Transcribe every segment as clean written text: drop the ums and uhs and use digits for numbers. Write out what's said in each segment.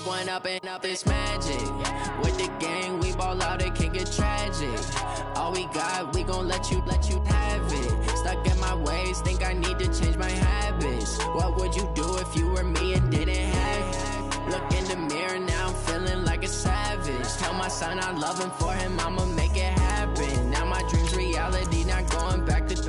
one up and up, it's magic. With the gang, we ball out, it can get tragic. All we got, we gon' let you have it. Stuck in my ways, think I need to change my habits. What would you do if you were me and didn't have it? Look in the mirror, now I'm feeling like a savage. Tell my son I love him, for him I'ma make it happen. Now my dream's reality, not going back to.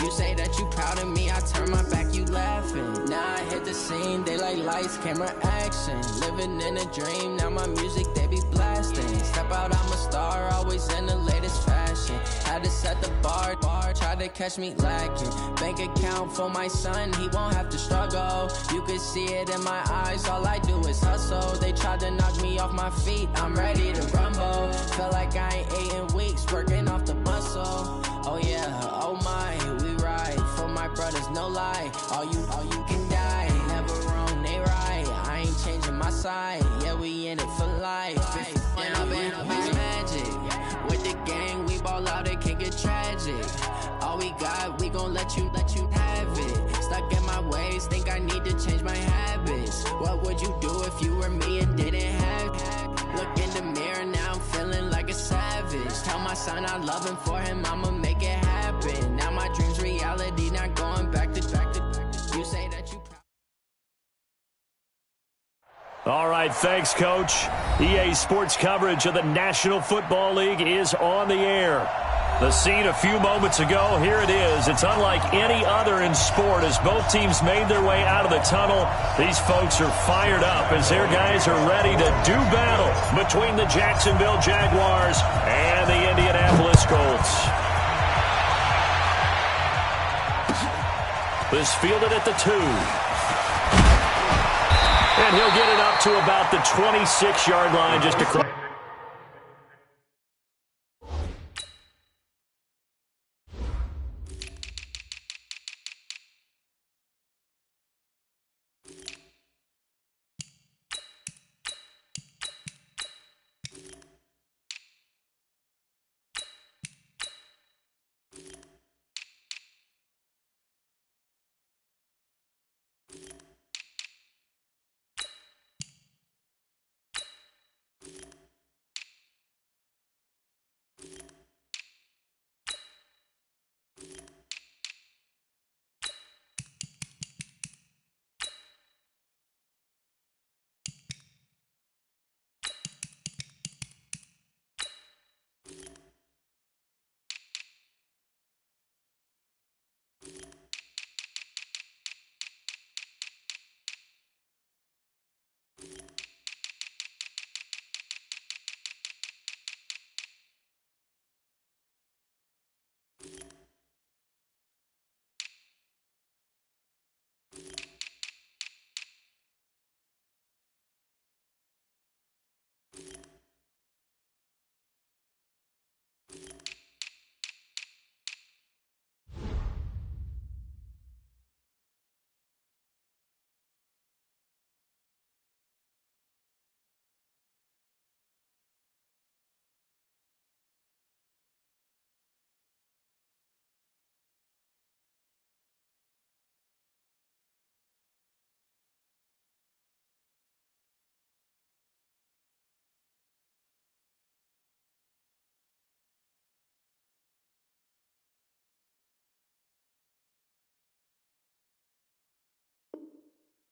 You say that you proud of me, I turn my back, you laughing. Now I hit the scene, they like lights, camera, action. Living in a dream, now my music, they be blasting. Step out, I'm a star, always in the latest fashion. Had to set the bar, try to catch me lacking. Bank account for my son, he won't have to struggle. You can see it in my eyes, all I do is hustle. They tried to knock me off my feet, I'm ready to rumble. Feel like I ain't ate in weeks, working off the muscle. Oh yeah, oh my, we ride for my brothers, no lie. All you can die, never wrong, they right. I ain't changing my side, yeah, we in it for life. Down up and up, it's magic. With the gang, we ball out, it can get tragic. All we got, we gon' let you have it. Stuck in my ways, think I need to change my habits. What would you do if you were me and didn't have it? Look in the mirror, now I'm feeling like a savage. Tell my son I love him, for him I'ma make it happen. Now my dream's reality, not going back to. You say that you. All right, thanks, Coach. EA Sports coverage of the National Football League is on the air. The scene a few moments ago, here it is. It's unlike any other in sport as both teams made their way out of the tunnel. These folks are fired up as their guys are ready to do battle between the Jacksonville Jaguars and the Indianapolis Colts. This fielded at the 2. And he'll get it up to about the 26-yard line just across.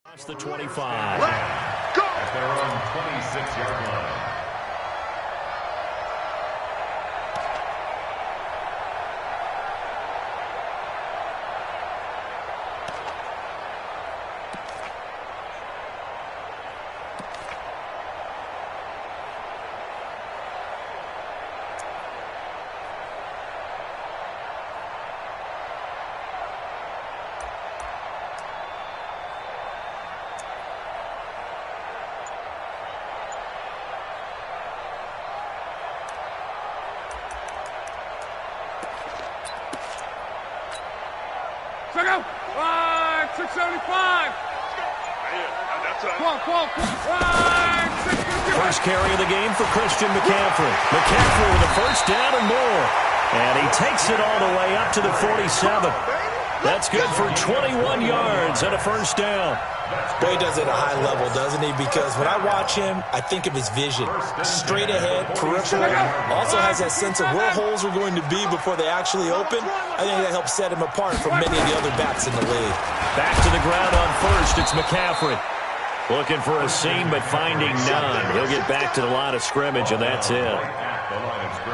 Across the 25. Let's go! At their own 26-yard line. Check out! 675! First carry of the game for Christian McCaffrey. McCaffrey with a first down and more. And he takes it all the way up to the 47. That's good for 21 yards and a first down. Boy, he does it at a high level, doesn't he? Because when I watch him, I think of his vision. Straight ahead, peripheral. Also has that sense of where holes are going to be before they actually open. I think that helps set him apart from many of the other backs in the league. Back to the ground on first. It's McCaffrey. Looking for a seam, but finding none. He'll get back to the line of scrimmage, and that's it.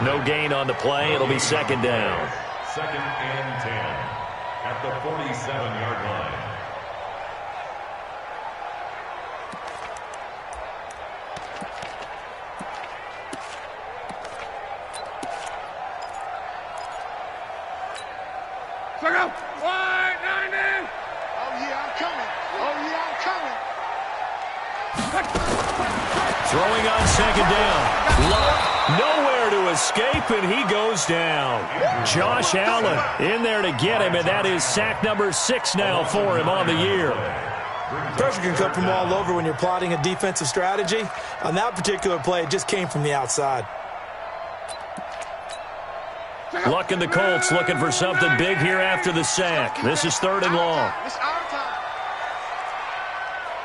No gain on the play. It'll be second down. 2nd and 10 at the 47-yard line. Check out. Wide 90. Oh, yeah, I'm coming. Oh, yeah, I'm coming. Throwing on second down. Luck nowhere to escape, and he goes down. Josh Allen in there to get him, and that is sack number 6 now for him on the year. Pressure can come from all over when you're plotting a defensive strategy. On that particular play, it just came from the outside. Luck and the Colts looking for something big here after the sack. This is 3rd and long. It's our time.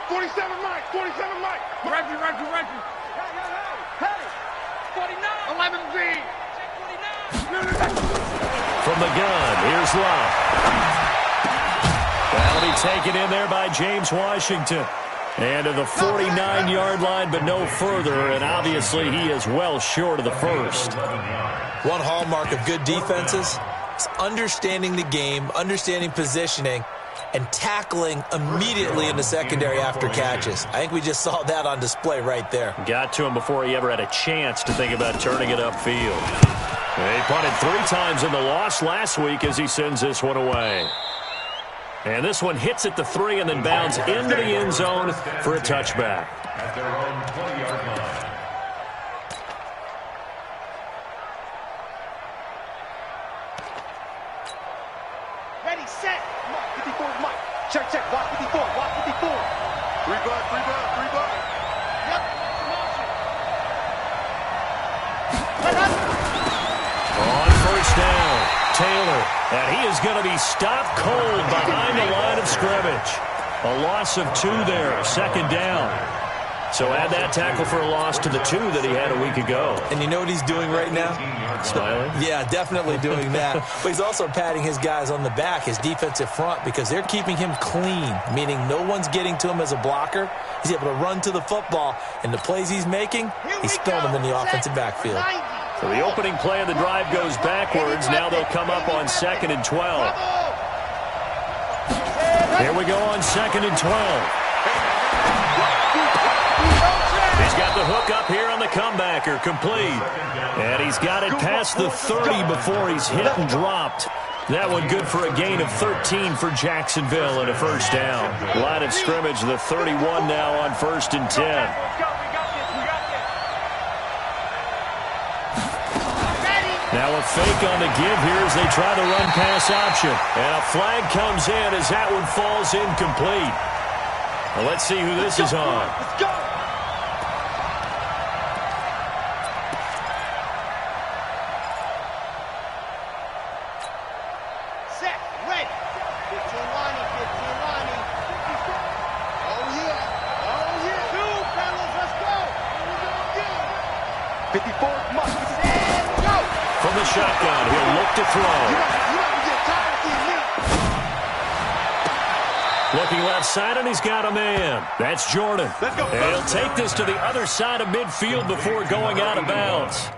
47 Mike. 47 Mike. Reggie. Hey. 49. 11Z. 49. From the gun, here's Luck. That'll be taken in there by James Washington. And to the 49-yard line, but no further. And obviously, he is well short of the first. One hallmark of good defenses is understanding the game, understanding positioning, and tackling immediately in the secondary after catches. I think we just saw that on display right there. Got to him before he ever had a chance to think about turning it upfield. He punted 3 times in the loss last week as he sends this one away. And this one hits at the 3 and then bounds into the end zone for a touchback. At their own 20-yard line. Ready, set. 54 Mike. Check. Watch 54. Watch 54. 3 buck. Yep. On first down, Taylor. And he is going to be stopped cold behind the line of scrimmage. A loss of 2 there, 2nd down. So add that tackle for a loss to the 2 that he had a week ago. And you know what he's doing right now? Smiling? Yeah, definitely doing that. But he's also patting his guys on the back, his defensive front, because they're keeping him clean, meaning no one's getting to him as a blocker. He's able to run to the football, and the plays he's making, he's throwing them in the offensive backfield. So the opening play of the drive goes backwards. Now they'll come up on 2nd and 12. Here we go on 2nd and 12. He's got the hook up here on the comebacker, complete. And he's got it past the 30 before he's hit and dropped. That one good for a gain of 13 for Jacksonville and a first down. Line of scrimmage, the 31 now on 1st and 10. Now a fake on the give here as they try the run-pass option. And a flag comes in as that one falls incomplete. Well, let's see who this is on. Let's go. Set. Ready. 15 lining. Oh, yeah. 2, fellas. Let's go. 54 Mike. Go. From the shotgun, he'll look to throw. Looking left side, and he's got a man. That's Jordan. Let's go. And he'll take this to the other side of midfield before going out of bounds.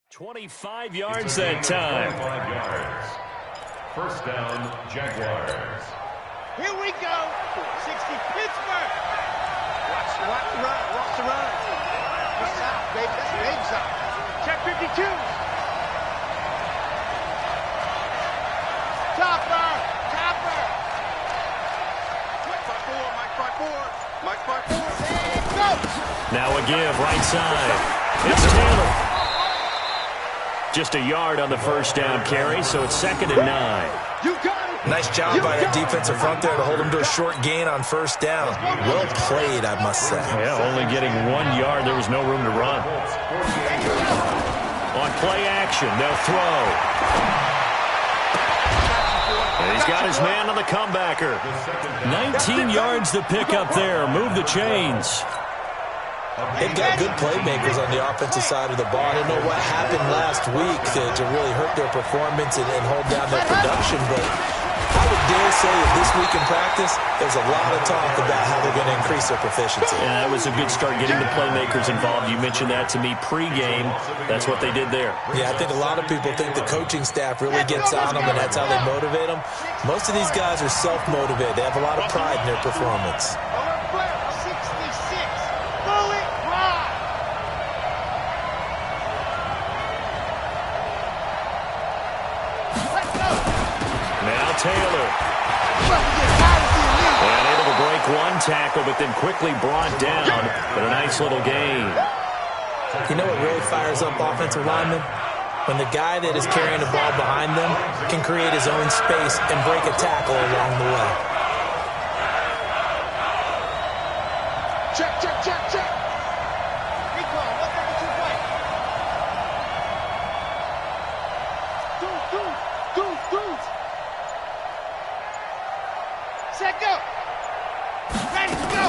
25 yards that time. 25 yards. First down, Jaguars. Here we go. 60 Pittsburgh. Watch the run. That's out, baby. That's big out. Check 52. Topper. Mike 5-4. And go. Now a give, right side. It's Taylor. Just a yard on the first down carry, so it's 2nd and 9. You got it. Nice job by that defensive front there to hold him to a short gain on first down. Well played, I must say. Yeah, only getting 1 yard. There was no room to run. On play action, they'll throw. And he's got his man on the comebacker. 19 yards to pick up there. Move the chains. They've got good playmakers on the offensive side of the ball. I don't know what happened last week to really hurt their performance and hold down their production, but I would dare say that this week in practice, there's a lot of talk about how they're going to increase their proficiency. Yeah, that was a good start getting the playmakers involved. You mentioned that to me pregame. That's what they did there. Yeah, I think a lot of people think the coaching staff really gets on them, and that's how they motivate them. Most of these guys are self-motivated. They have a lot of pride in their performance. Taylor. And able to break one tackle, but then quickly brought down. But a nice little gain. You know what really fires up offensive linemen? When the guy that is carrying the ball behind them can create his own space and break a tackle along the way. Check, check, check, check. Recall, 132 play. Go. Set, go. Ready, go.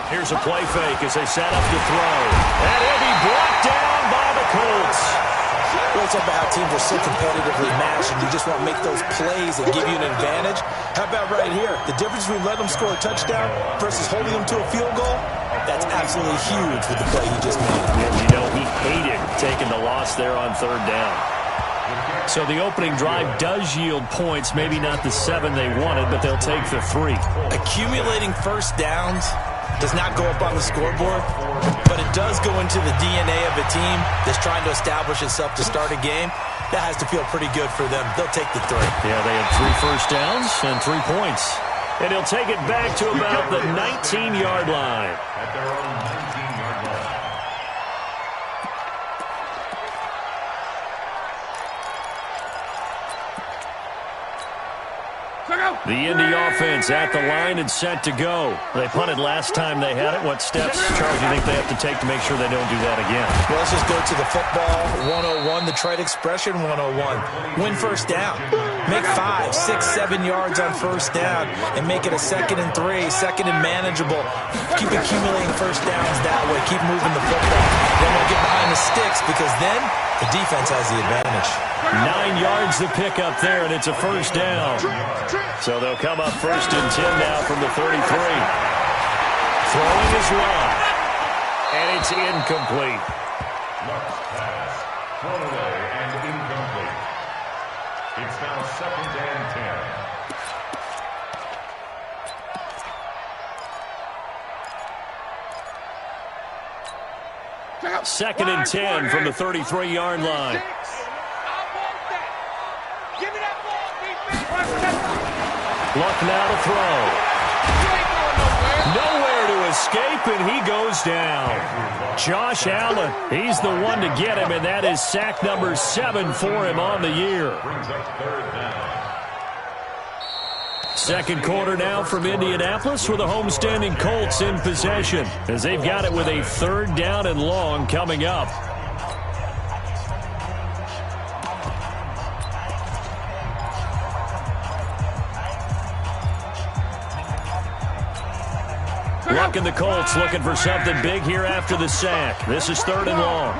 Here's a play fake as they set up to throw. And he'll be brought down by the Colts. Well, it's about how teams are so competitively matched, and you just want to make those plays that give you an advantage. How about right here? The difference between letting them score a touchdown versus holding them to a field goal, that's absolutely huge with the play he just made. And you know, he hated taking the loss there on third down. So the opening drive does yield points, maybe not the 7 they wanted, but they'll take the 3. Accumulating first downs does not go up on the scoreboard, but it does go into the DNA of a team that's trying to establish itself to start a game. That has to feel pretty good for them. They'll take the 3. Yeah, they had 3 first downs and 3 points. And he'll take it back to about the 19-yard line. At their own 19-yard line. The Indy offense at the line and set to go. They punted last time they had it. What steps, Charles, do you think they have to take to make sure they don't do that again? Well, let's just go to the football 101, the trade expression 101. Win first down. Make 5, 6, 7 yards on first down and make it a 2nd and 3, 2nd and manageable. Keep accumulating first downs that way. Keep moving the football. Then we'll get behind the sticks because then the defense has the advantage. 9 yards to pick up there, and it's a first down. So they'll come up 1st and 10 now from the 33. Throwing is long, and it's incomplete. Left pass. Thrown away and incomplete. It's now 2nd and 10. 2nd and 10 from the 33-yard line. Luck now to throw. Nowhere to escape, and he goes down. Josh Allen, he's the one to get him, and that is sack number 7 for him on the year. Brings up 3rd down. Second quarter now from Indianapolis with the homestanding Colts in possession as they've got it with a 3rd down and long coming up. Luck and the Colts looking for something big here after the sack. This is 3rd and long.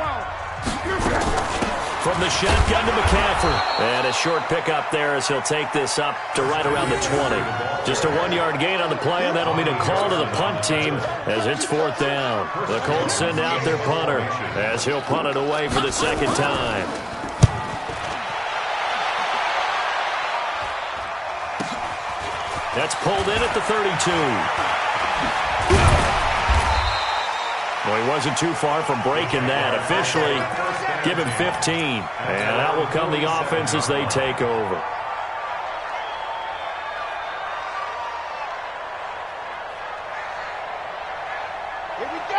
From the shotgun to McCaffrey. And a short pickup there as he'll take this up to right around the 20. Just a 1-yard gain on the play, and that'll mean a call to the punt team as it's 4th down. The Colts send out their punter as he'll punt it away for the 2nd time. That's pulled in at the 32. Well, he wasn't too far from breaking that. Officially, give him 15. And out will come the offense as they take over.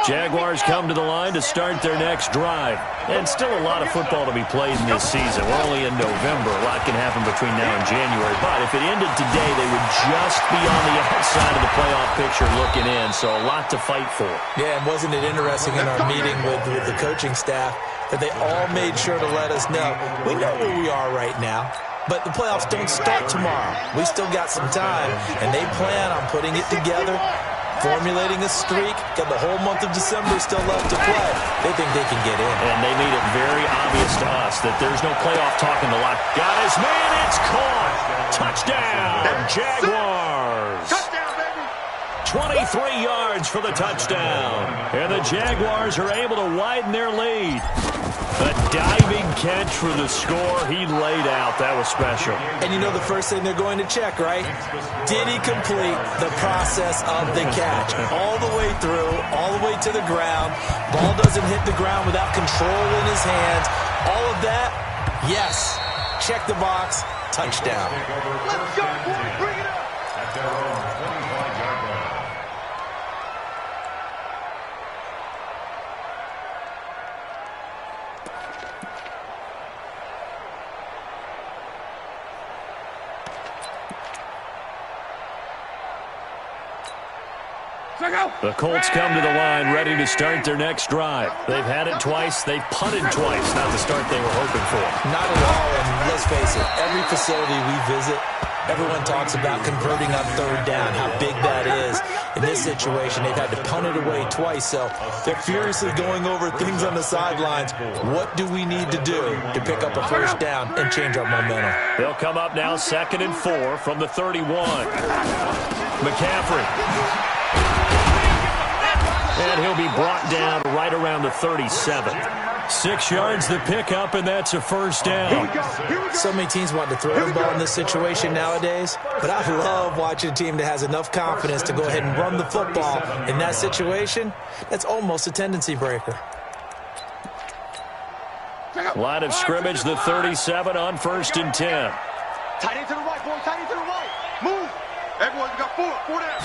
Jaguars come to the line to start their next drive. And still a lot of football to be played in this season. We're only in November. A lot can happen between now and January. But if it ended today, they would just be on the outside of the playoff picture looking in. So a lot to fight for. Yeah, and wasn't it interesting in our meeting with the coaching staff that they all made sure to let us know. We know where we are right now, but the playoffs don't start tomorrow. We still got some time, and they plan on putting it together, formulating a streak. Got the whole month of December still left to play. They think they can get in. And they made it very obvious to us that there's no playoff talk in the lock. Got his man, it's caught. Touchdown, Jaguars. Touchdown, baby. 23 yards for the touchdown. And the Jaguars are able to widen their lead. A diving catch for the score. He laid out. That was special. And you know the first thing they're going to check, right? Did he complete the process of the catch? All the way through, all the way to the ground. Ball doesn't hit the ground without control in his hands. All of that, yes. Check the box. Touchdown. Let's go, boy. Bring it up. At their own 25-yard line. The Colts come to the line ready to start their next drive. They've had it twice. They've punted twice. Not the start they were hoping for. Not at all, and let's face it, every facility we visit, everyone talks about converting on third down, how big that is. In this situation, they've had to punt it away twice, so they're furiously going over things on the sidelines. What do we need to do to pick up a first down and change our momentum? They'll come up now 2nd and 4 from the 31. McCaffrey. And he'll be brought down right around the 37. 6 yards the pickup, and that's a first down. So many teams want to throw the ball in this situation nowadays, but I love watching a team that has enough confidence to go ahead and run the football. In that situation, that's almost a tendency breaker. Line of scrimmage, the 37 on 1st and 10. Tight end to the right, boy. Tight end to the right. Move. Everyone, you got four down.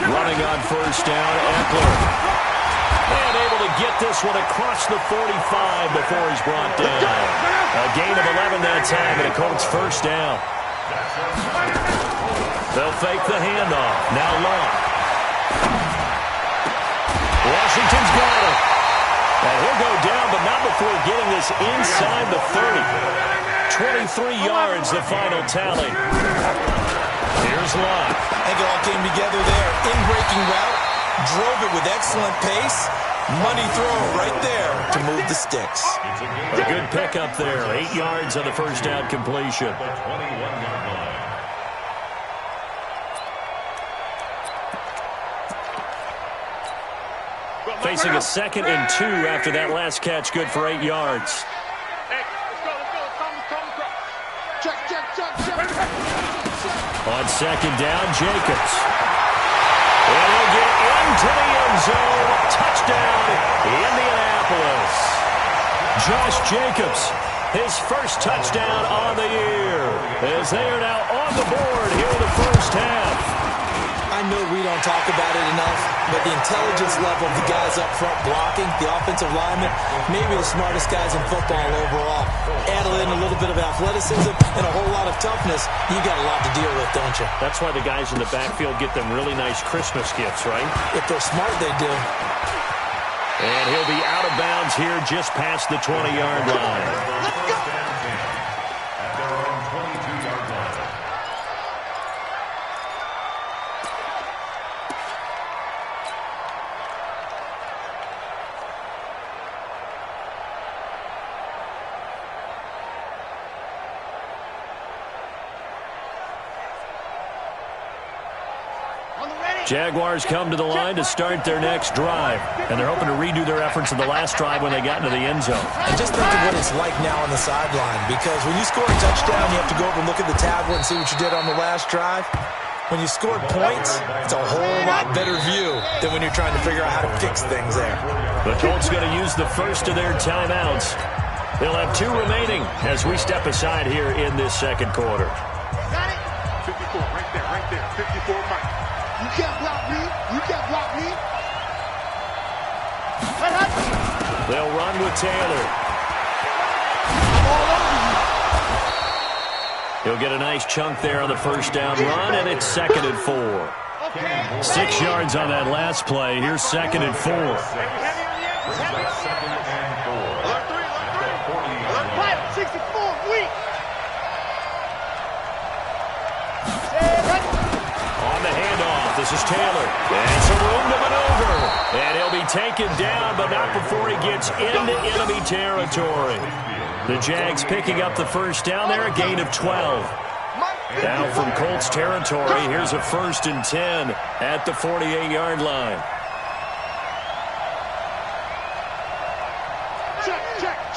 Running on first down, Eckler. And able to get this one across the 45 before he's brought down. A gain of 11 that time, and a Colts first down. They'll fake the handoff. Now long. Washington's got it. And he'll go down, but not before getting this inside the 30. 23 yards, the final tally. Here's Love. I think it all came together there. In-breaking route, drove it with excellent pace. Money throw right there to move the sticks. A good pickup there. 8 yards on the first down completion. The 21-yard line. Facing a 2nd and 2 after that last catch. Good for 8 yards. Hey, let's go. Check. On 2nd down, Jacobs. And he'll get into the end zone. Touchdown, Indianapolis. Josh Jacobs, his first touchdown on the year, as they are now on the board here in the first half. I know we don't talk about it enough, but the intelligence level of the guys up front blocking, the offensive linemen, maybe the smartest guys in football overall. Add in a little bit of athleticism and a whole lot of toughness, you got a lot to deal with, don't you? That's why the guys in the backfield get them really nice Christmas gifts, right? If they're smart, they do. And he'll be out of bounds here just past the 20-yard line. At their own 22-yard line. Jaguars come to the line to start their next drive, and they're hoping to redo their efforts in the last drive when they got into the end zone. And just think of what it's like now on the sideline, because when you score a touchdown, you have to go over and look at the tablet and see what you did on the last drive. When you scored points, it's a whole lot better view than when you're trying to figure out how to fix things there. The Colts going to use the first of their timeouts. They'll have 2 remaining as we step aside here in this second quarter. Got it? 54, right there. 54, Mike. You can't block me. They'll run with Taylor. All over you. He'll get a nice chunk there on the first down run, and it's 2nd and 4. 6 yards on that last play. Here's 2nd and 4. Second and 4. This is Taylor. And some room to maneuver. And he'll be taken down, but not before he gets into enemy territory. The Jags picking up the first down there, a gain of 12. Now from Colts territory, here's a 1st and 10 at the 48-yard line.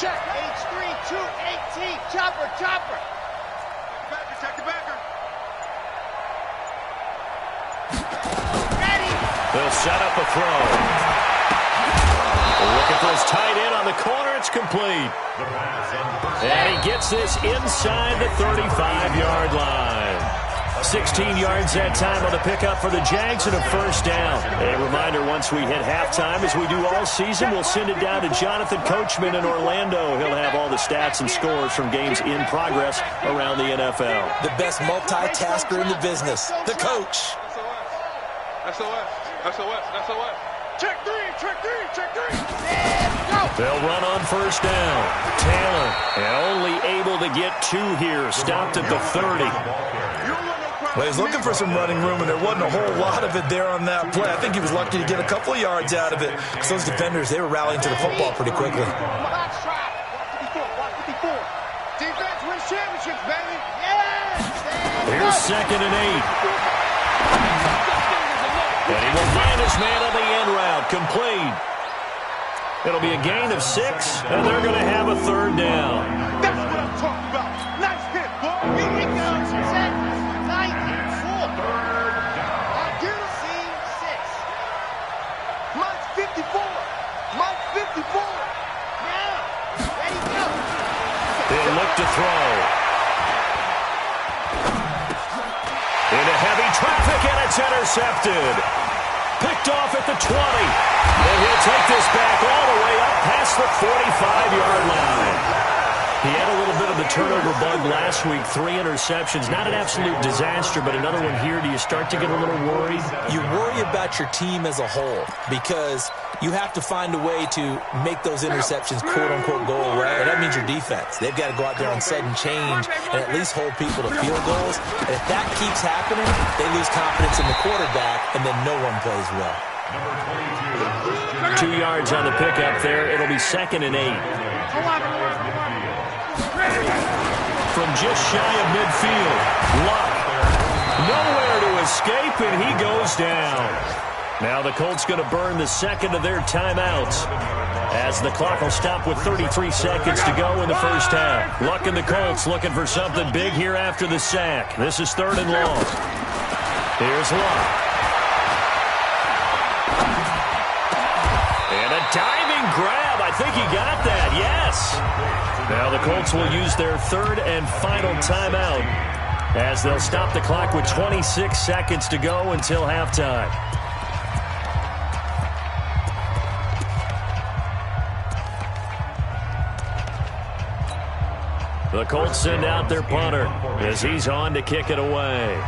Check. H3, 2, 18. Chopper. Check the backer. Ready. They'll set up a throw. Looking for his tight end on the corner. It's complete. And he gets this inside the 35-yard line. 16 yards that time on the pickup for the Jags and a 1st down. A reminder, once we hit halftime, as we do all season, we'll send it down to Jonathan Coachman in Orlando. He'll have all the stats and scores from games in progress around the NFL. The best multitasker in the business, the coach. SOS. Check three. They'll run on 1st down. Taylor, and only able to get 2 here. Stopped at the 30. Well, he's looking for some running room, and there wasn't a whole lot of it there on that play. I think he was lucky to get a couple of yards out of it, because those defenders, they were rallying to the football pretty quickly. Watch 54. Defense wins championships, baby. Yes. Here's 2nd and 8. And he will find his man on the end route. Complete. It'll be a gain of 6, and they're going to have a 3rd down. That's what I'm talking about. Nice hit, boy. Here we go. Set. 94. I'll get him. Scene 6. Mike's 54. Now. Ready, go. They'll look to throw. Into heavy traffic, and it's intercepted. Picked off at the 20. And he'll take this back all the way up past the 45-yard line. He had a little bit of the turnover bug last week. 3 interceptions. Not an absolute disaster, but another one here. Do you start to get a little worried? You worry about your team as a whole, because you have to find a way to make those interceptions, quote-unquote, go away. And that means your defense. They've got to go out there on sudden change and at least hold people to field goals. And if that keeps happening, they lose confidence in the quarterback, and then no one plays well. 2 yards on the pickup there. It'll be 2nd and 8. From just shy of midfield, Luck. Nowhere to escape, and he goes down. Now the Colts going to burn the 2nd of their timeouts, as the clock will stop with 33 seconds to go in the 1st half. Luck and the Colts looking for something big here after the sack. This is 3rd and long. Here's Luck. And a diving grab. I think he got that. Yes. Now the Colts will use their 3rd and final timeout, as they'll stop the clock with 26 seconds to go until halftime. The Colts send out their punter as he's on to kick it away.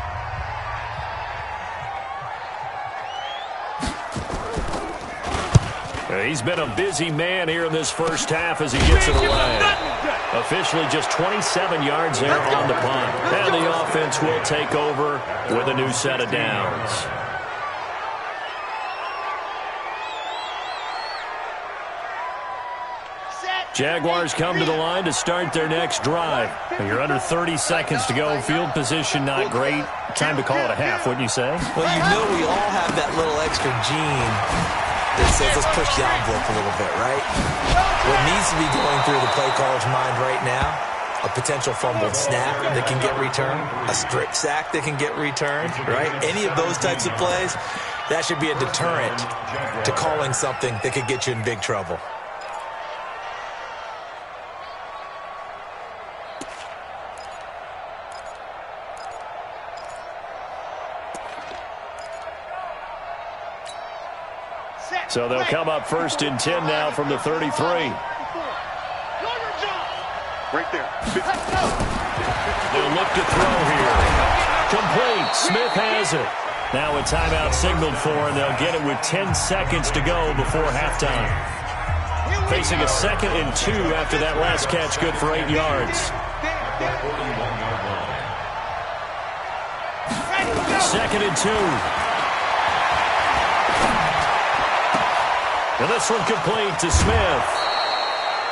He's been a busy man here in this 1st half as he gets it away. Officially just 27 yards there on the punt. And the offense will take over with a new set of downs. Jaguars come to the line to start their next drive. You're under 30 seconds to go. Field position not great. Time to call it a half, wouldn't you say? Well, you know we all have that little extra gene that says let's push the envelope a little bit, right? What needs to be going through the play caller's mind right now, a potential fumbled snap that can get returned, a strip sack that can get returned, right? Any of those types of plays, that should be a deterrent to calling something that could get you in big trouble. So they'll come up 1st and 10 now from the 33. Right there. They'll look to throw here. Complete. Smith has it. Now a timeout signaled for, and they'll get it with 10 seconds to go before halftime. Facing a 2nd and 2 after that last catch, good for 8 yards. 2nd and 2. And this one complete to Smith.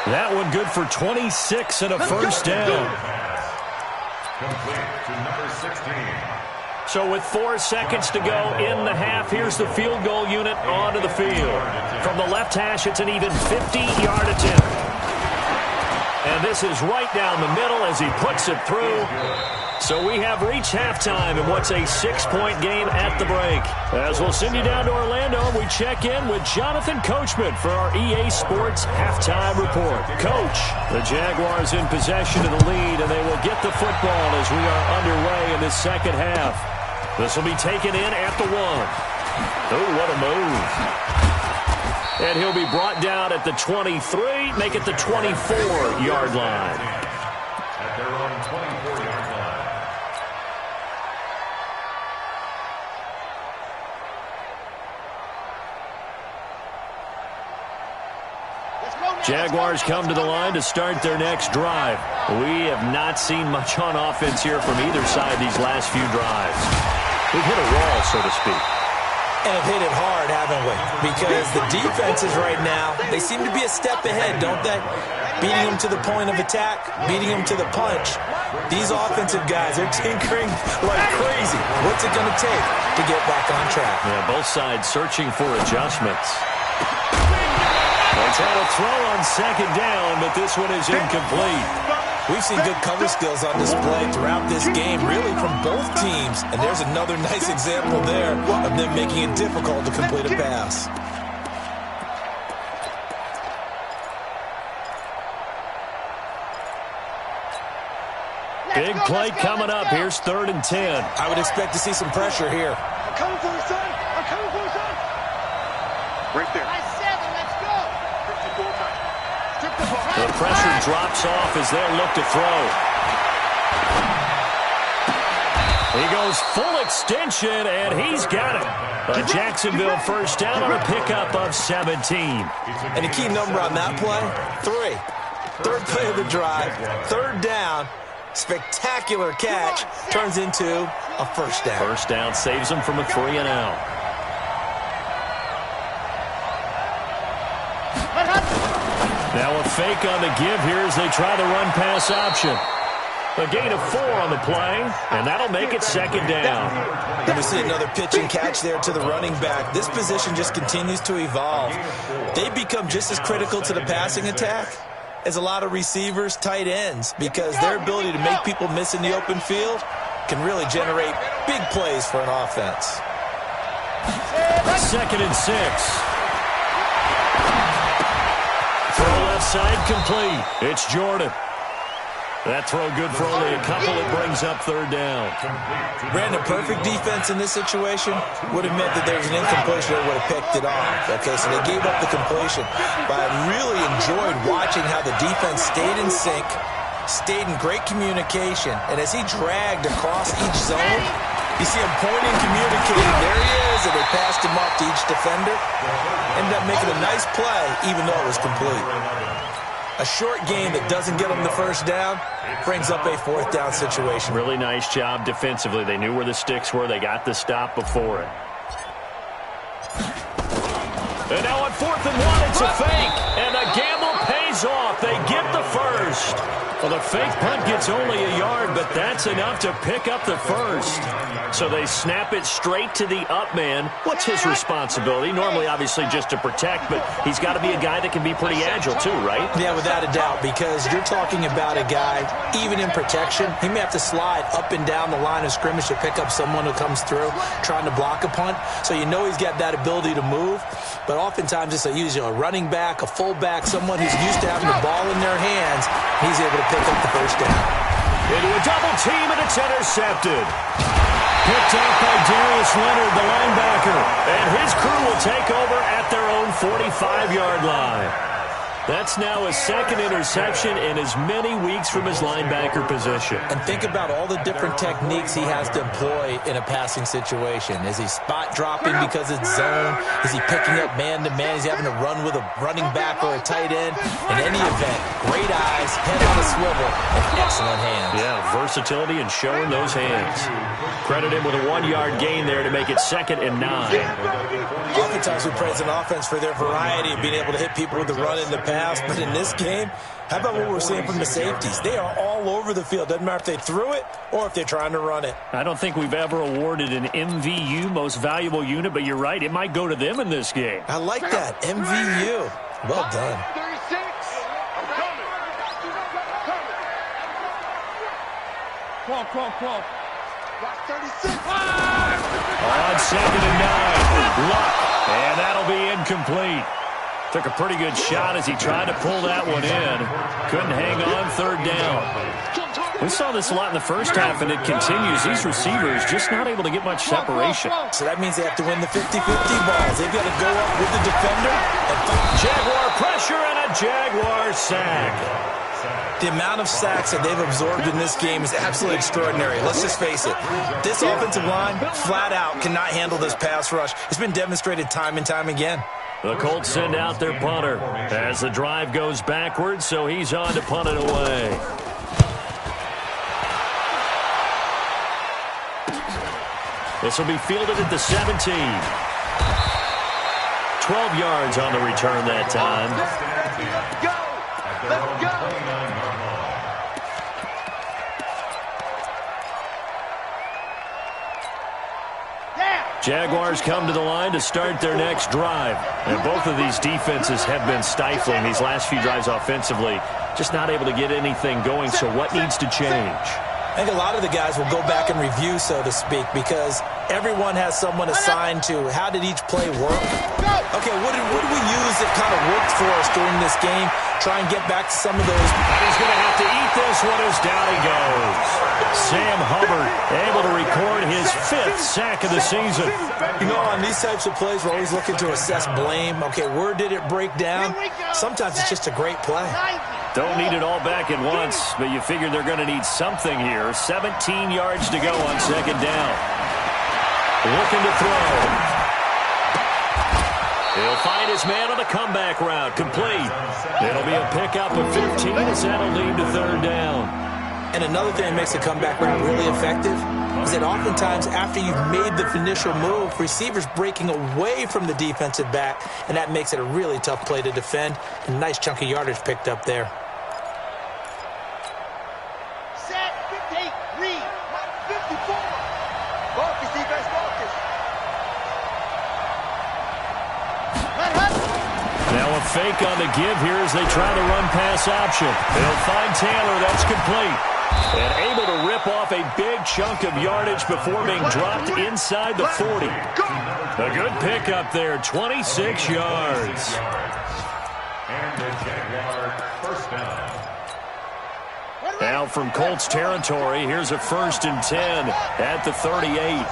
That one good for 26 and a first down. Complete to number 16. So with 4 seconds to go in the half, here's the field goal unit onto the field. From the left hash, it's an even 50-yard attempt. And this is right down the middle as he puts it through. So we have reached halftime in what's a 6-point game at the break. As we'll send you down to Orlando, we check in with Jonathan Coachman for our EA Sports Halftime Report. Coach, the Jaguars in possession of the lead, and they will get the football as we are underway in this second half. This will be taken in at the 1. Oh, what a move. And he'll be brought down at the 23, make it the 24-yard line. At their own 24-yard line. Jaguars come to the line to start their next drive. We have not seen much on offense here from either side these last few drives. We've hit a wall, so to speak. And have hit it hard, haven't we? Because the defenses right now, they seem to be a step ahead, don't they? Beating them to the point of attack, beating them to the punch. These offensive guys are tinkering like crazy. What's it going to take to get back on track? Yeah, both sides searching for adjustments. They try to throw on second down, but this one is incomplete. We've seen good cover skills on display throughout this game, really from both teams. And there's another nice example there of them making it difficult to complete a pass. Big play coming up. Here's 3rd and 10. I would expect to see some pressure here. I'm coming for you, son. I'm coming for you, son. Right there. Nice 7. Let's go. 54 times. The pressure drops off as they look to throw. He goes full extension, and he's got it. A Jacksonville first down on a pickup of 17. And the key number on that play, 3. 3rd play of the drive, 3rd down. Spectacular catch turns into a first down. First down saves them from a 3 and out. Now a fake on the give here as they try the run-pass option. A gain of 4 on the play, and that'll make it 2nd down. And we see another pitch and catch there to the running back. This position just continues to evolve. They become just as critical to the passing attack as a lot of receivers, tight ends, because their ability to make people miss in the open field can really generate big plays for an offense. 2nd and 6. Throw left side complete. It's Jordan. That throw good for only a couple. It brings up 3rd down. Brandon, perfect defense in this situation would have meant that there was an incompletion that would have picked it off. Okay, so they gave up the completion. But I really enjoyed watching how the defense stayed in sync, stayed in great communication, and as he dragged across each zone, you see him pointing, communicating. There he is, and they passed him off to each defender. Ended up making a nice play, even though it was complete. A short game that doesn't get them the first down brings up a 4th down situation. Really nice job defensively. They knew where the sticks were. They got the stop before it. And now on 4th and 1, it's a fake. And the gamble pays off. They get the first. Well, the fake punt gets only a yard, but that's enough to pick up the first. So they snap it straight to the up man. What's his responsibility? Normally, obviously, just to protect, but he's got to be a guy that can be pretty agile too, right? Yeah, without a doubt, because you're talking about a guy, even in protection, he may have to slide up and down the line of scrimmage to pick up someone who comes through trying to block a punt. So you know he's got that ability to move, but oftentimes it's usually a running back, a fullback, someone who's used to having the ball in their hands. He's able to pick up the first down. Into a double team, and it's intercepted. Picked up by Darius Leonard, the linebacker. And his crew will take over at their own 45-yard line. That's now his second interception in as many weeks from his linebacker position. And think about all the different techniques he has to employ in a passing situation. Is he spot dropping because it's zone? Is he picking up man-to-man? Is he having to run with a running back or a tight end? In any event, great eyes, head on a swivel, and excellent hands. Yeah, versatility and showing those hands. Credit him with a 1-yard gain there to make it 2nd and 9. Oftentimes we praise an offense for their variety of being able to hit people with the run in the pass, but in this game, how about what we're seeing from the safeties? They are all over the field. Doesn't matter if they threw it or if they're trying to run it. I don't think we've ever awarded an MVU, most valuable unit, but you're right, it might go to them in this game. I like that, MVU. Well done. 36. I'm coming. Come on. Watch 36. On 2nd and 9, Luck, and that'll be incomplete. Took a pretty good shot as he tried to pull that one in. Couldn't hang on 3rd down. We saw this a lot in the first half, and it continues. These receivers just not able to get much separation. So that means they have to win the 50-50 balls. They've got to go up with the defender and fight. Jaguar pressure and a Jaguar sack. The amount of sacks that they've absorbed in this game is absolutely extraordinary. Let's just face it. This offensive line, flat out, cannot handle this pass rush. It's been demonstrated time and time again. The Colts send out their punter as the drive goes backwards, so he's on to punt it away. This will be fielded at the 17. 12 yards on the return that time. Let's go. Jaguars come to the line to start their next drive. And both of these defenses have been stifling these last few drives offensively. Just not able to get anything going, so what needs to change? I think a lot of the guys will go back and review, so to speak, because everyone has someone assigned to how did each play work. Okay, what did we use that kind of worked for us during this game? Try and get back to some of those. And he's going to have to eat this one as down he goes. Sam Hubbard able to record his 5th sack of the season. You know, on these types of plays, we're always looking to assess blame. Okay, where did it break down? Sometimes it's just a great play. Don't need it all back at once, but you figure they're going to need something here. 17 yards to go on 2nd down. Looking to throw. He'll find his man on the comeback route. Complete. It'll be a pickup of 15 as that'll lead to 3rd down. And another thing that makes the comeback route really effective is that oftentimes after you've made the initial move, receivers breaking away from the defensive back, and that makes it a really tough play to defend. A nice chunk of yardage picked up there. Set, 58, read, 54. Focus, defense, focus. Now a fake on the give here as they try to run pass option. They'll find Taylor. That's complete. And able to rip off a big chunk of yardage before being dropped inside the 40. A good pickup there, 26 yards. And the Jaguar 1st down. Now from Colts territory, here's a 1st and 10 at the 38.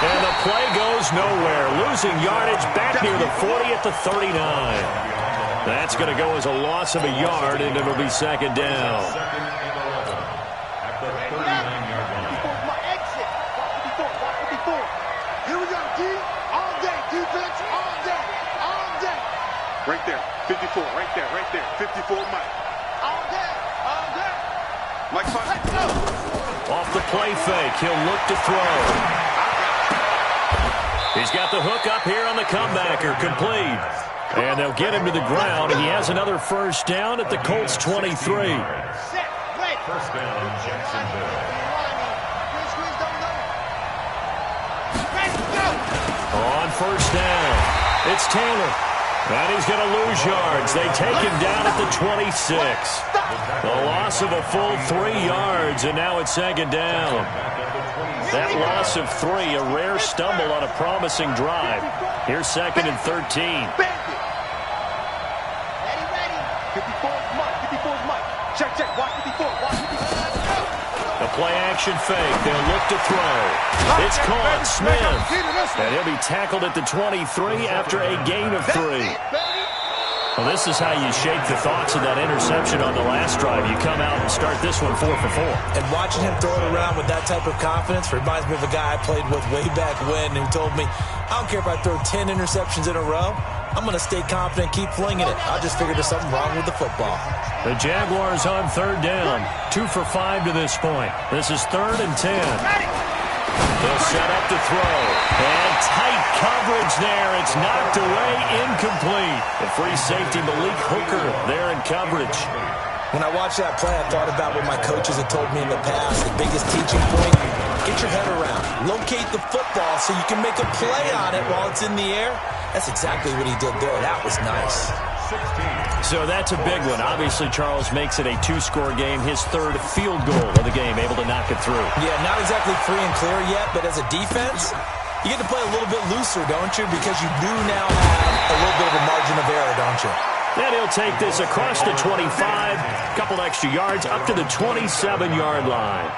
And the play goes nowhere. Losing yardage back near the 40 at the 39. That's going to go as a loss of a yard, and it'll be 2nd down. At the 39-yard line. Exit. Watch 54. Here we go, D. All day. Defense, all day. All day. Right there. 54. Right there. 54, Mike. All day. Mike, let's go. Off the play fake, he'll look to throw. He's got the hook up here on the comebacker, complete. And they'll get him to the ground, and he has another 1st down at the Colts 23. Set, ready. 1st down, Jacksonville. On 1st down, it's Taylor. And he's going to lose yards. They take him down at the 26. A loss of a full 3 yards, and now it's 2nd down. That loss of 3, a rare stumble on a promising drive. Here's 2nd and 13. Ready. 54 is Mike. Check. Watch 54. The play action fake. They'll look to throw. It's caught. Smith. And he'll be tackled at the 23 after a gain of 3. Well, this is how you shake the thoughts of that interception on the last drive. You come out and start this one 4 for 4. And watching him throw it around with that type of confidence reminds me of a guy I played with way back when who told me, I don't care if I throw 10 interceptions in a row. I'm going to stay confident, keep flinging it. I just figured there's something wrong with the football. The Jaguars on 3rd down. 2 for 5 to this point. This is 3rd and 10. They'll set up to throw. And tight coverage there. It's knocked away, incomplete. The free safety, Malik Hooker, there in coverage. When I watched that play, I thought about what my coaches had told me in the past. The biggest teaching point, get your head around. Locate the football so you can make a play on it while it's in the air. That's exactly what he did there. That was nice. So that's a big one. Obviously, Charles makes it a 2-score game. His 3rd field goal of the game, able to knock it through. Yeah, not exactly free and clear yet, but as a defense, you get to play a little bit looser, don't you? Because you do now have a little bit of a margin of error, don't you? Then he'll take this across the 25, a couple extra yards, up to the 27-yard line.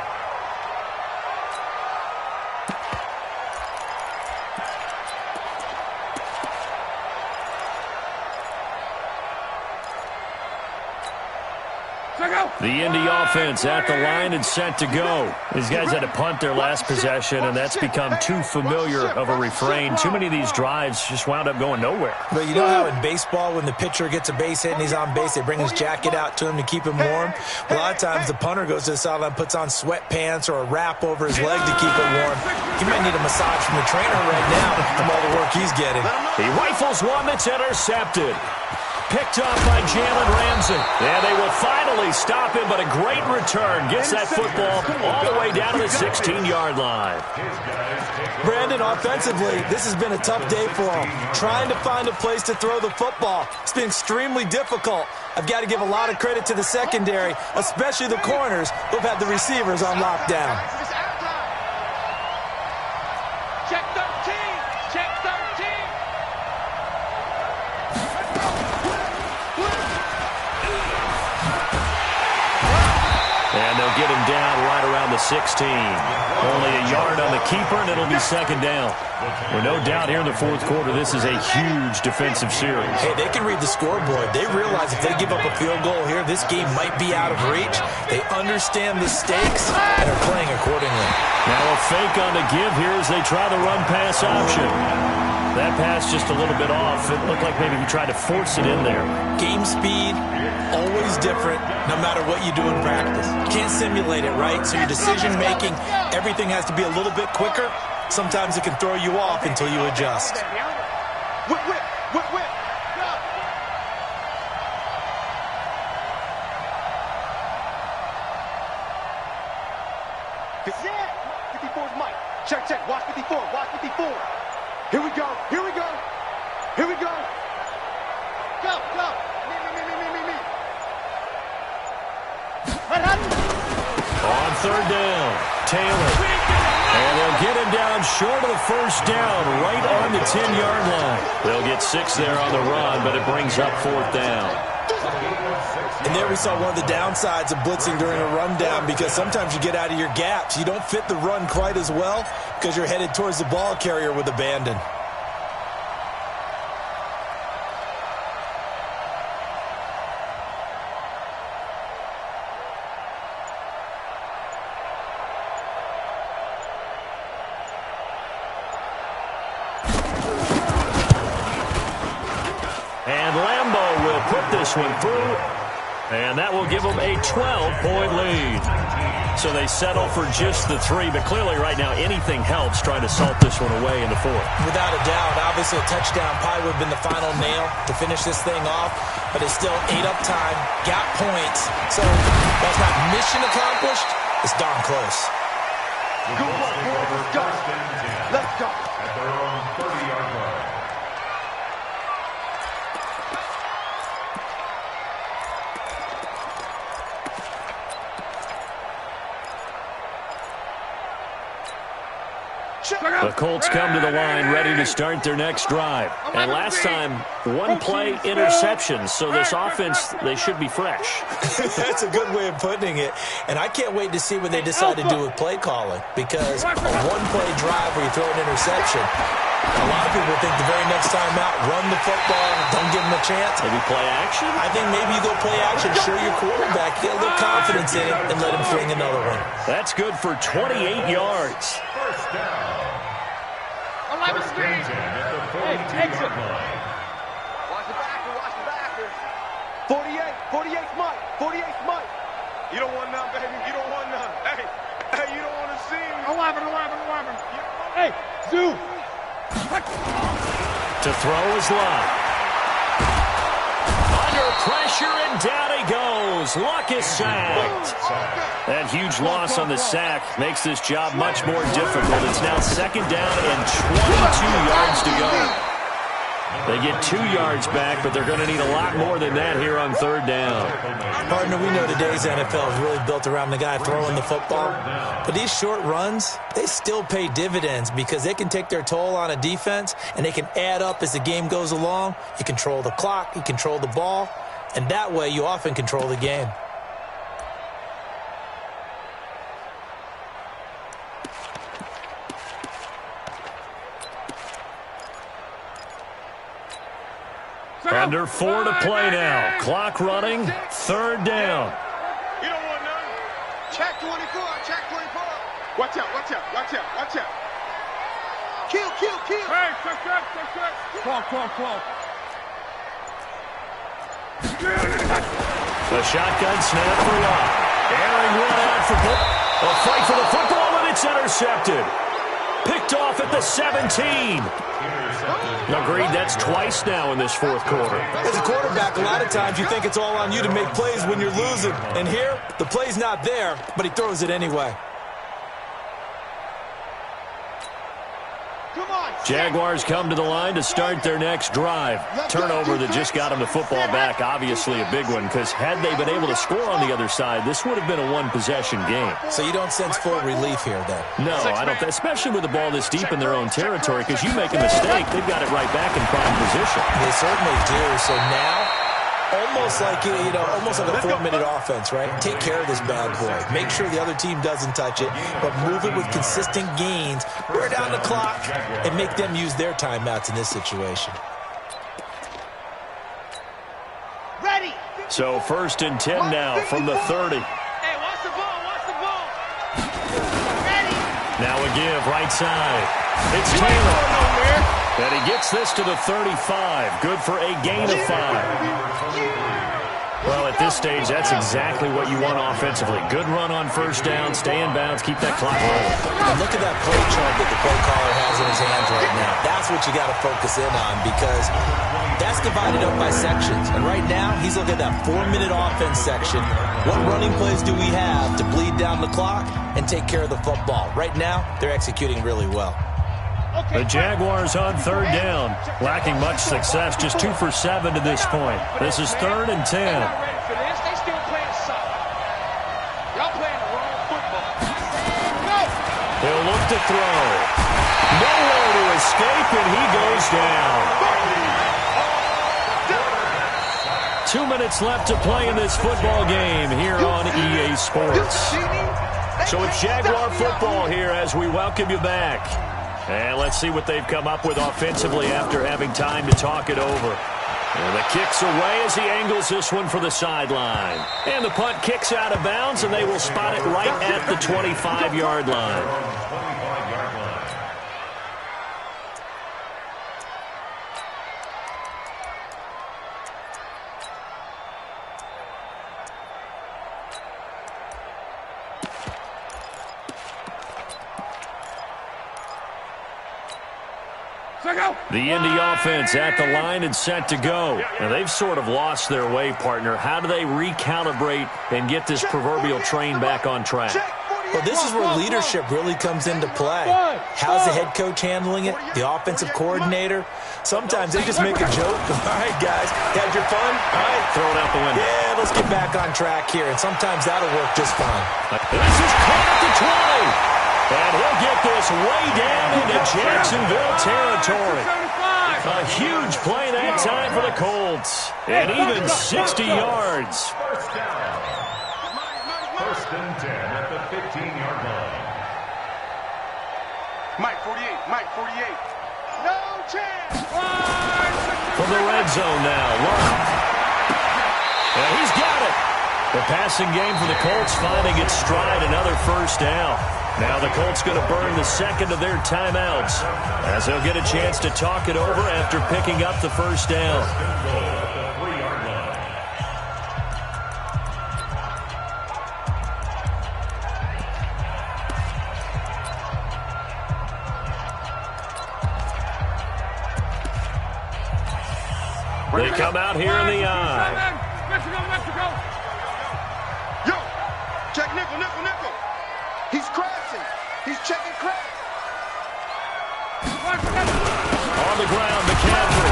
The Indy offense at the line and set to go. These guys had to punt their last possession, and that's become too familiar of a refrain. Too many of these drives just wound up going nowhere. But you know how in baseball, when the pitcher gets a base hit and he's on base, they bring his jacket out to him to keep him warm? A lot of times the punter goes to the sideline, puts on sweatpants or a wrap over his leg to keep it warm. He might need a massage from the trainer right now from all the work he's getting. He rifles one that's intercepted. Picked off by Jalen Ramsey. And they will finally stop him, but a great return. Gets that football all the way down to the 16-yard line. Brandon, offensively, this has been a tough day for him. Trying to find a place to throw the football. It's been extremely difficult. I've got to give a lot of credit to the secondary, especially the corners who've had the receivers on lockdown. Check 13. Check 13. And they'll get him down right around the 16. Only a yard on the keeper, and it'll be 2nd down. With no doubt here in the 4th quarter, this is a huge defensive series. Hey, they can read the scoreboard. They realize if they give up a field goal here, this game might be out of reach. They understand the stakes and are playing accordingly. Now a fake on the give here as they try the run-pass option. That pass just a little bit off. It looked like maybe he tried to force it in there. Game speed, always different, no matter what you do in practice. You can't simulate it, right? So your decision-making, everything has to be a little bit quicker. Sometimes it can throw you off until you adjust. Whip, whip, whip, whip. Go. Yeah. 54's Mike. Check, check. Watch 54. Watch 54. Here we go. Here we go. Here we go. Go, go. Me. On 3rd down, Taylor. And they'll get him down short of the 1st down, right on the 10-yard line. They'll get 6 there on the run, but it brings up 4th down. And there we saw one of the downsides of blitzing during a rundown, because sometimes you get out of your gaps. You don't fit the run quite as well because you're headed towards the ball carrier with abandon. And Lambeau will put this one through, and that will give them a 12-point lead. So they settle for just the 3, but clearly right now anything helps trying to salt this one away in the 4th. Without a doubt, obviously a touchdown probably would have been the final nail to finish this thing off, but it's still 8 up time, got points. So that's not mission accomplished, it's darn close. Good work, boys. Let's go. Let's go. At their own 30-yard line. The Colts come to the line ready to start their next drive. And last time, one play interception. So this offense, they should be fresh. That's a good way of putting it. And I can't wait to see what they decide to do with play calling. Because a one-play drive where you throw an interception, a lot of people think the very next time out, run the football, don't give them a chance. Maybe play action? I think maybe you go play action, show your quarterback, get a little confidence in it, and let him fling another one. That's good for 28 yards. First down. First and 10 at the 42-yard line. Watch the backer. 48, Mike. 48, Mike. You don't want none, baby. You don't want none. Hey, you don't want to see him. 11. Hey, Zoo. To throw is Luck. Under pressure, and down he goes. Luck is sacked. That huge loss on the sack makes this job much more difficult. It's now second down and 22 yards to go. They get 2 yards back, but they're going to need a lot more than that here on third down. Partner, we know today's NFL is really built around the guy throwing the football. But these short runs, they still pay dividends because they can take their toll on a defense, and they can add up as the game goes along. You control the clock, you control the ball, and that way you often control the game. Under 4 to play now. Clock running. Third down. You don't want none. Check 24. Watch out. Kill. Hey, check. Clock. The shotgun snap for Luck. Airing one out for a fight for the football, and it's intercepted. Picked off at the 17. Agreed, that's twice now in this fourth quarter. As a quarterback, a lot of times you think it's all on you to make plays when you're losing. And here, the play's not there, but he throws it anyway. Jaguars come to the line to start their next drive. Turnover that just got them the football back, obviously a big one, because had they been able to score on the other side, this would have been a one-possession game. So you don't sense full relief here, then? No, I don't, especially with the ball this deep in their own territory, because you make a mistake, they've got it right back in prime position. They certainly do. So now, almost like a 4-minute offense, right? Take care of this bad boy. Make sure the other team doesn't touch it, but move it with consistent gains, wear down the clock, and make them use their timeouts in this situation. Ready. So first and 10 now from the 30. Hey, watch the ball. Ready. Now a give right side. It's Taylor. And he gets this to the 35. Good for a gain of 5. Well, at this stage, that's exactly what you want offensively. Good run on first down, stay in bounds, keep that clock rolling. And look at that play chart that the play caller has in his hands right now. That's what you got to focus in on because that's divided up by sections. And right now, he's looking at that 4-minute offense section. What running plays do we have to bleed down the clock and take care of the football? Right now, they're executing really well. The Jaguars on third down, lacking much success, just 2 for 7 to this point. This is 3rd and 10. They still playing solid. Y'all playing the wrong football. No. He'll look to throw. Nowhere to escape, and he goes down. 2 minutes left to play in this football game here on EA Sports. So it's Jaguar football here as we welcome you back. And let's see what they've come up with offensively after having time to talk it over. And the kick's away as he angles this one for the sideline. And the punt kicks out of bounds, and they will spot it right at the 25-yard line. The Indy offense at the line and set to go. Now, they've sort of lost their way, partner. How do they recalibrate and get this proverbial train back on track? Well, this is where leadership really comes into play. How's the head coach handling it? The offensive coordinator? Sometimes they just make a joke. All right, guys, had your fun? All right. Throw it out the window. Yeah, let's get back on track here. And sometimes that'll work just fine. This is caught at the 20. And he'll get this way down into Jacksonville territory. A huge play that time for the Colts. And even 60 yards. First down. First and 10 at the 15-yard line. Mike 48, Mike 48. No chance. From the red zone now, Love. And he's got it. The passing game for the Colts finding its stride, another first down. Now the Colts going to burn the second of their timeouts as they'll get a chance to talk it over after picking up the first down. They come out here in the eye. Mexico. Yo, check nickel. He's crashing. He's checking crash. On the ground, McCaffrey.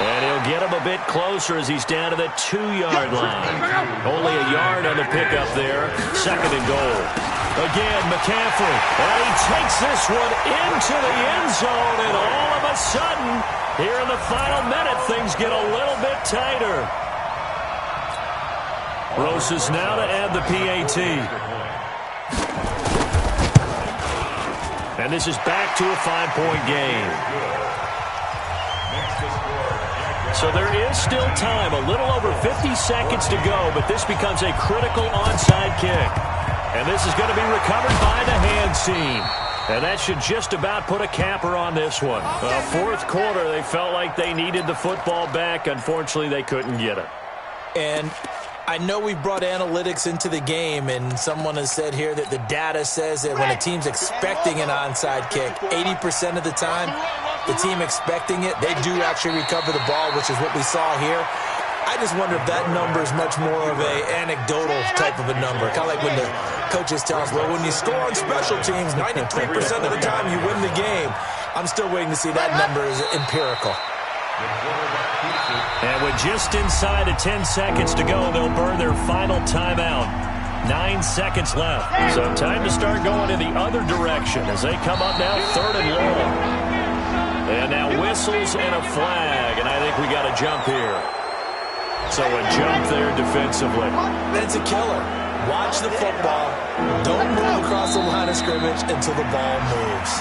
And he'll get him a bit closer as he's down to the 2-yard line. Only a yard on the pickup there. Second and goal. Again, McCaffrey. And he takes this one into the end zone. And all of a sudden, here in the final minute, things get a little bit tighter. Roses now to add the PAT. And this is back to a 5-point game. So there is still time, a little over 50 seconds to go, but this becomes a critical onside kick. And this is going to be recovered by the hands team. And that should just about put a capper on this one. Fourth quarter, they felt like they needed the football back. Unfortunately, they couldn't get it. And I know we brought analytics into the game, and someone has said here that the data says that when a team's expecting an onside kick, 80% of the time, the team expecting it, they do actually recover the ball, which is what we saw here. I just wonder if that number is much more of an anecdotal type of a number. Kind of like when the coaches tell us, well, when you score on special teams, 93% of the time you win the game. I'm still waiting to see that number is empirical. And with just inside of 10 seconds to go, they'll burn their final timeout. 9 seconds left. So time to start going in the other direction as they come up now 3rd and long. And now whistles and a flag, and I think we got a jump here. So a jump there defensively. It's a killer. Watch the football. Don't move across the line of scrimmage until the ball moves.